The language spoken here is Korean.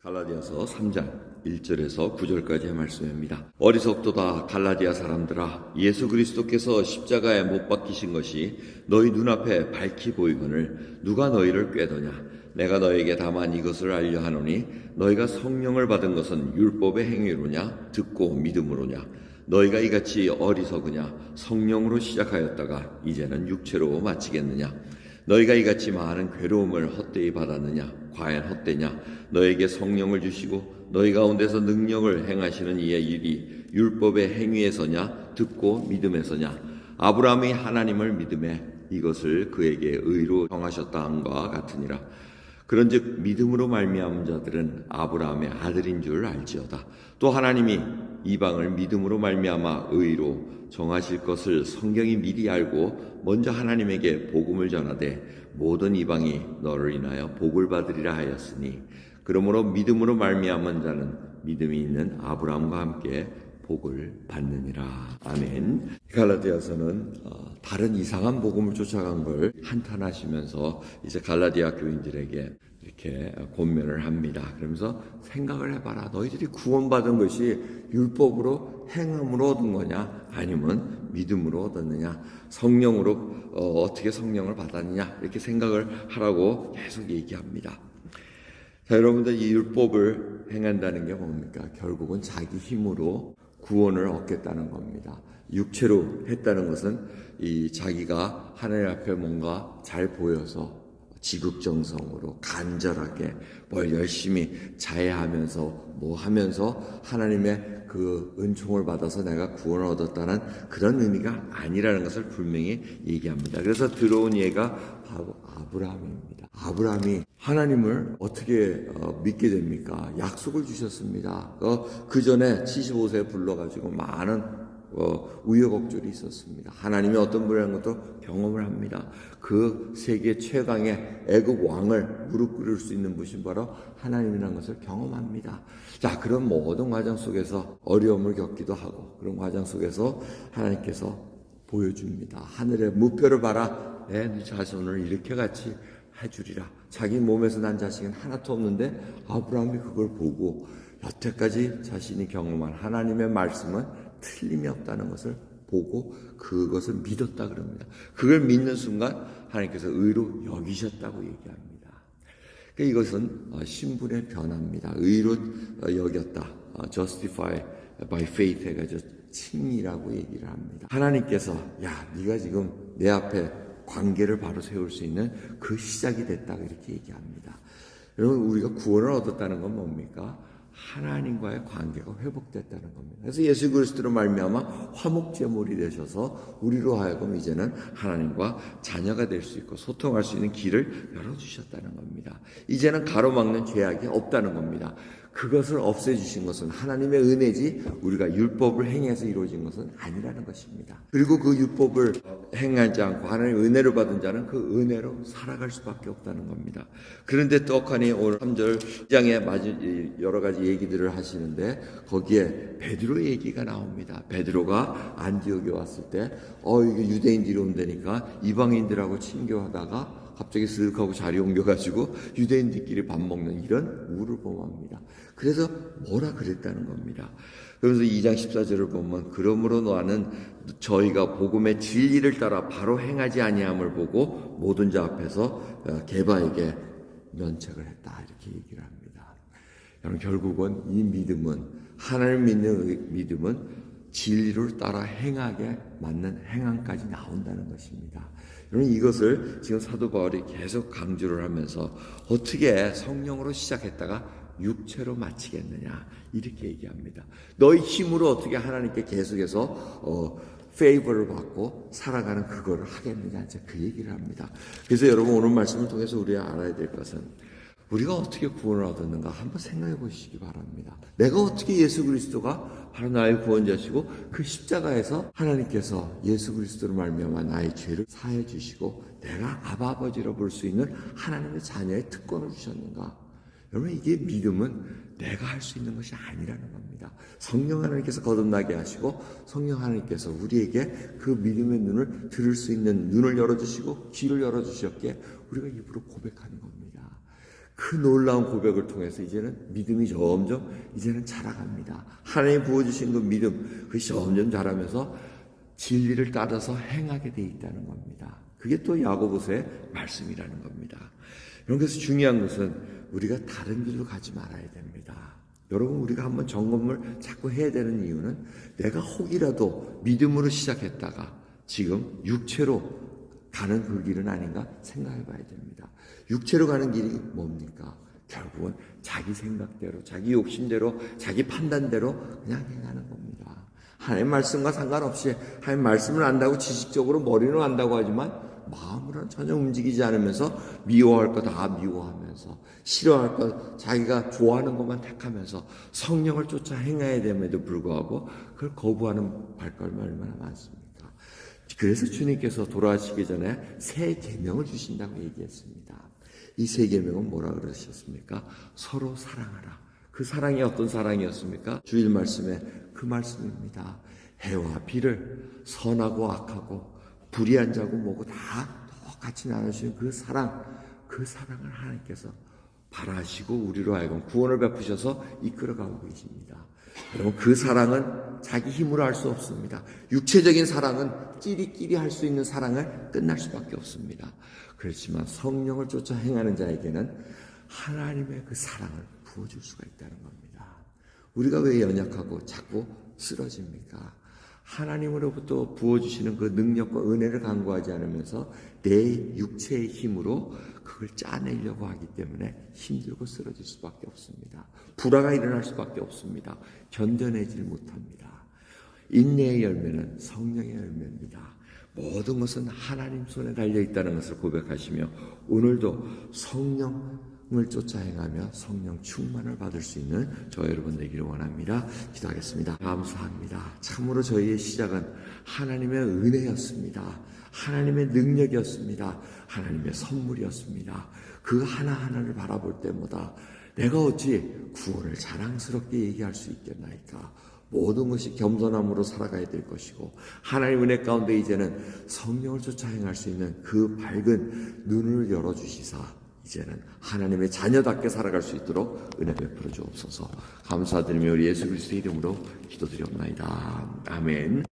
갈라디아서 3장 1절에서 9절까지의 말씀입니다. 어리석도다 갈라디아 사람들아, 예수 그리스도께서 십자가에 못 박히신 것이 너희 눈앞에 밝히 보이거늘 누가 너희를 꾀더냐? 내가 너에게 다만 이것을 알려 하노니 너희가 성령을 받은 것은 율법의 행위로냐 듣고 믿음으로냐? 너희가 이같이 어리석으냐? 성령으로 시작하였다가 이제는 육체로 마치겠느냐? 너희가 이같이 많은 괴로움을 헛되이 받았느냐? 과연 헛되냐? 너에게 성령을 주시고 너희 가운데서 능력을 행하시는 이의 일이 율법의 행위에서냐 듣고 믿음에서냐? 아브라함이 하나님을 믿음에 이것을 그에게 의로 정하셨다 함과 같으니라. 그런즉 믿음으로 말미암은 자들은 아브라함의 아들인 줄 알지어다. 또 하나님이 이방을 믿음으로 말미암아 의로 정하실 것을 성경이 미리 알고 먼저 하나님에게 복음을 전하되 모든 이방이 너를 인하여 복을 받으리라 하였으니, 그러므로 믿음으로 말미암은 자는 믿음이 있는 아브라함과 함께 복을 받느니라. 아멘. 갈라디아서는 다른 이상한 복음을 쫓아간 걸 한탄하시면서 이제 갈라디아 교인들에게 이렇게 권면을 합니다. 그러면서 생각을 해봐라. 너희들이 구원받은 것이 율법으로 행함으로 얻은 거냐? 아니면 믿음으로 얻었느냐? 성령으로 어떻게 성령을 받았느냐? 이렇게 생각을 하라고 계속 얘기합니다. 자, 여러분들, 이 율법을 행한다는 게 뭡니까? 결국은 자기 힘으로 구원을 얻겠다는 겁니다. 육체로 했다는 것은 이 자기가 하나님 앞에 뭔가 잘 보여서 지극정성으로 간절하게 뭘 열심히 자해하면서 뭐 하면서 하나님의 그 은총을 받아서 내가 구원을 얻었다는 그런 의미가 아니라는 것을 분명히 얘기합니다. 그래서 들어온 얘가 바로 아브라함입니다. 아브라함이 하나님을 어떻게 믿게 됩니까? 약속을 주셨습니다. 그 전에 75세에 불러가지고 많은 우여곡절이 있었습니다. 하나님이 어떤 분이라는 것도 경험을 합니다. 그 세계 최강의 애국 왕을 무릎 꿇을 수 있는 분이 바로 하나님이라는 것을 경험합니다. 자, 그런 모든 과정 속에서 어려움을 겪기도 하고 그런 과정 속에서 하나님께서 보여줍니다. 하늘의 무표를 봐라. 내 자손을 이렇게 같이 해주리라. 자기 몸에서 난 자식은 하나도 없는데 아브라함이 그걸 보고 여태까지 자신이 경험한 하나님의 말씀은 틀림이 없다는 것을 보고 그것을 믿었다 그럽니다. 그걸 믿는 순간 하나님께서 의로 여기셨다고 얘기합니다. 그러니까 이것은 신분의 변화입니다. 의로 여겼다. justify by faith 해가지고 칭의라고 얘기를 합니다. 하나님께서 야, 네가 지금 내 앞에 관계를 바로 세울 수 있는 그 시작이 됐다 이렇게 얘기합니다. 여러분, 우리가 구원을 얻었다는 건 뭡니까? 하나님과의 관계가 회복됐다는 겁니다. 그래서 예수 그리스도로 말미암아 화목제물이 되셔서 우리로 하여금 이제는 하나님과 자녀가 될 수 있고 소통할 수 있는 길을 열어주셨다는 겁니다. 이제는 가로막는 죄악이 없다는 겁니다. 그것을 없애주신 것은 하나님의 은혜지 우리가 율법을 행해서 이루어진 것은 아니라는 것입니다. 그리고 그 율법을 행하지 않고 하나님의 은혜를 받은 자는 그 은혜로 살아갈 수밖에 없다는 겁니다. 그런데 떡하니 오늘 3절 2장에 여러 가지 얘기들을 하시는데 거기에 베드로 얘기가 나옵니다. 베드로가 안디옥에 왔을 때 이게 유대인들이 온다니까 이방인들하고 친교하다가 갑자기 쓱 하고 자리 옮겨가지고 유대인들끼리 밥 먹는 이런 우를 범합니다. 그래서 뭐라 그랬다는 겁니다. 그러면서 2장 14절을 보면 그러므로 너는 저희가 복음의 진리를 따라 바로 행하지 아니함을 보고 모든 자 앞에서 게바에게 면책을 했다 이렇게 얘기를 합니다. 여러분, 결국은 이 믿음은 하나님을 믿는 믿음은 진리를 따라 행하게 맞는 행함까지 나온다는 것입니다. 여러분, 이것을 지금 사도 바울이 계속 강조를 하면서 어떻게 성령으로 시작했다가 육체로 마치겠느냐 이렇게 얘기합니다. 너희 힘으로 어떻게 하나님께 계속해서 페이버를 받고 살아가는 그거를 하겠느냐 이제 그 얘기를 합니다. 그래서 여러분, 오늘 말씀을 통해서 우리가 알아야 될 것은 우리가 어떻게 구원을 얻었는가 한번 생각해 보시기 바랍니다. 내가 어떻게 예수 그리스도가 바로 나의 구원자시고 그 십자가에서 하나님께서 예수 그리스도를 말미암아 나의 죄를 사해 주시고 내가 아버지로 볼 수 있는 하나님의 자녀의 특권을 주셨는가? 여러분, 이게 믿음은 내가 할 수 있는 것이 아니라는 겁니다. 성령 하나님께서 거듭나게 하시고 성령 하나님께서 우리에게 그 믿음의 눈을 들을 수 있는 눈을 열어주시고 귀를 열어주셨기에 우리가 입으로 고백하는 겁니다. 그 놀라운 고백을 통해서 이제는 믿음이 점점 이제는 자라갑니다. 하나님 부어주신 그 믿음, 그것이 점점 자라면서 진리를 따라서 행하게 돼 있다는 겁니다. 그게 또 야고보서의 말씀이라는 겁니다. 그래서 중요한 것은 우리가 다른 길로 가지 말아야 됩니다. 여러분, 우리가 한번 점검을 자꾸 해야 되는 이유는 내가 혹이라도 믿음으로 시작했다가 지금 육체로 가는 그 길은 아닌가 생각해 봐야 됩니다. 육체로 가는 길이 뭡니까? 결국은 자기 생각대로, 자기 욕심대로, 자기 판단대로 그냥 행하는 겁니다. 하나님 말씀과 상관없이 하나님 말씀을 안다고 지식적으로 머리로 안다고 하지만 마음으로는 전혀 움직이지 않으면서 미워할 거 다 미워하면서 싫어할 거 자기가 좋아하는 것만 택하면서 성령을 쫓아 행해야 됨에도 불구하고 그걸 거부하는 발걸음이 얼마나 많습니까? 그래서 주님께서 돌아가시기 전에 새 계명을 주신다고 얘기했습니다. 이 새 계명은 뭐라 그러셨습니까? 서로 사랑하라. 그 사랑이 어떤 사랑이었습니까? 주일 말씀에 그 말씀입니다. 해와 비를 선하고 악하고 불의한 자고 뭐고 다 똑같이 나누시는 그 사랑을 하나님께서 바라시고 우리로 하여금 구원을 베푸셔서 이끌어가고 계십니다. 여러분, 그 사랑은 자기 힘으로 할 수 없습니다. 육체적인 사랑은 끼리끼리 할 수 있는 사랑을 끝날 수밖에 없습니다. 그렇지만 성령을 쫓아 행하는 자에게는 하나님의 그 사랑을 부어줄 수가 있다는 겁니다. 우리가 왜 연약하고 자꾸 쓰러집니까? 하나님으로부터 부어주시는 그 능력과 은혜를 간구하지 않으면서 내 육체의 힘으로 그걸 짜내려고 하기 때문에 힘들고 쓰러질 수밖에 없습니다. 불화가 일어날 수밖에 없습니다. 견뎌내질 못합니다. 인내의 열매는 성령의 열매입니다. 모든 것은 하나님 손에 달려있다는 것을 고백하시며 오늘도 성령을 쫓아 행하며 성령 충만을 받을 수 있는 저 여러분 되기를 원합니다. 기도하겠습니다. 감사합니다. 참으로 저희의 시작은 하나님의 은혜였습니다. 하나님의 능력이었습니다. 하나님의 선물이었습니다. 그 하나하나를 바라볼 때마다 내가 어찌 구원을 자랑스럽게 얘기할 수 있겠나이까. 모든 것이 겸손함으로 살아가야 될 것이고 하나님 은혜 가운데 이제는 성령을 쫓아 행할 수 있는 그 밝은 눈을 열어주시사 이제는 하나님의 자녀답게 살아갈 수 있도록 은혜 베풀어 주옵소서. 감사드리며 우리 예수 그리스도의 이름으로 기도드리옵나이다. 아멘.